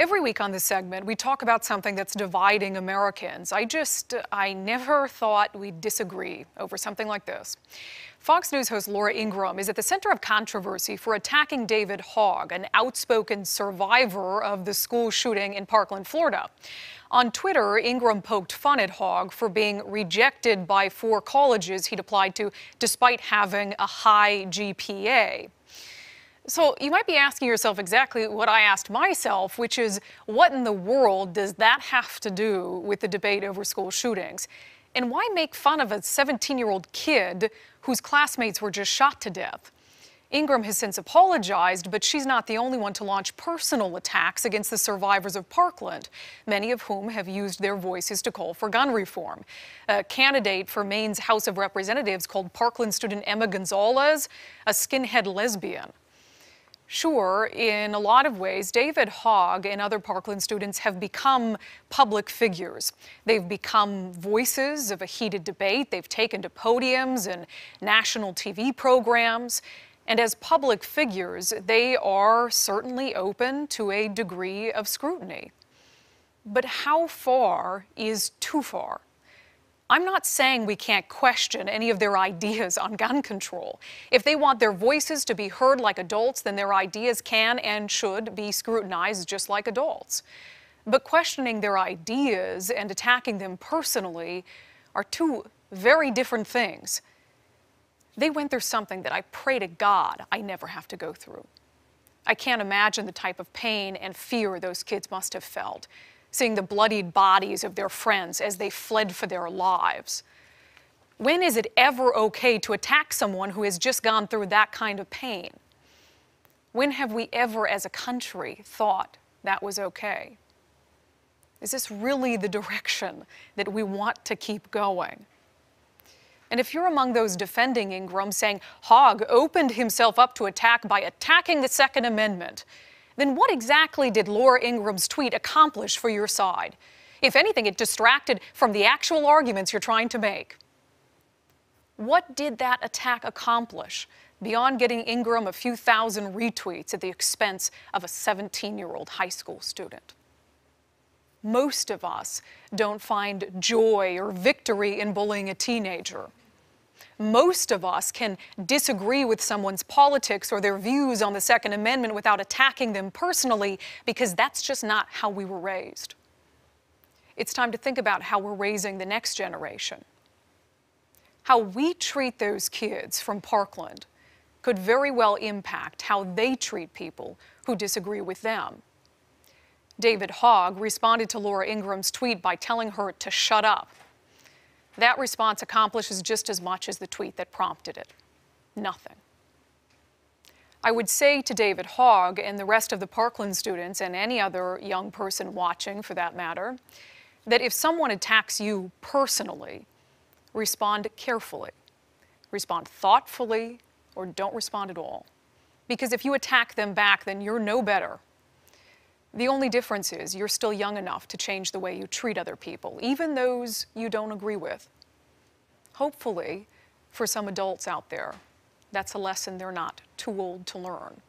Every week on this segment, we talk about something that's dividing Americans. I never thought we'd disagree over something like this. Fox News host Laura Ingraham is at the center of controversy for attacking David Hogg, an outspoken survivor of the school shooting in Parkland, Florida. On Twitter, Ingraham poked fun at Hogg for being rejected by 4 colleges he'd applied to despite having a high GPA. So you might be asking yourself exactly what I asked myself, which is, what in the world does that have to do with the debate over school shootings? And why make fun of a 17-year-old kid whose classmates were just shot to death? Ingraham has since apologized, but she's not the only one to launch personal attacks against the survivors of Parkland, many of whom have used their voices to call for gun reform. A candidate for Maine's House of Representatives called Parkland student Emma Gonzalez a skinhead lesbian. Sure, in a lot of ways, David Hogg and other Parkland students have become public figures. They've become voices of a heated debate. They've taken to podiums and national TV programs. And as public figures, they are certainly open to a degree of scrutiny. But how far is too far? I'm not saying we can't question any of their ideas on gun control. If they want their voices to be heard like adults, then their ideas can and should be scrutinized just like adults. But questioning their ideas and attacking them personally are 2 very different things. They went through something that I pray to God I never have to go through. I can't imagine the type of pain and fear those kids must have felt, seeing the bloodied bodies of their friends as they fled for their lives. When is it ever okay to attack someone who has just gone through that kind of pain? When have we ever as a country thought that was okay? Is this really the direction that we want to keep going? And if you're among those defending Ingraham, saying Hogg opened himself up to attack by attacking the Second Amendment, then what exactly did Laura Ingraham's tweet accomplish for your side? If anything, it distracted from the actual arguments you're trying to make. What did that attack accomplish beyond getting Ingraham a few thousand retweets at the expense of a 17-year-old high school student? Most of us don't find joy or victory in bullying a teenager. Most of us can disagree with someone's politics or their views on the Second Amendment without attacking them personally, because that's just not how we were raised. It's time to think about how we're raising the next generation. How we treat those kids from Parkland could very well impact how they treat people who disagree with them. David Hogg responded to Laura Ingraham's tweet by telling her to shut up. That response accomplishes just as much as the tweet that prompted it. Nothing. I would say to David Hogg and the rest of the Parkland students, and any other young person watching for that matter, that if someone attacks you personally, respond carefully. Respond thoughtfully, or don't respond at all. Because if you attack them back, then you're no better. The only difference is you're still young enough to change the way you treat other people, even those you don't agree with. Hopefully, for some adults out there, that's a lesson they're not too old to learn.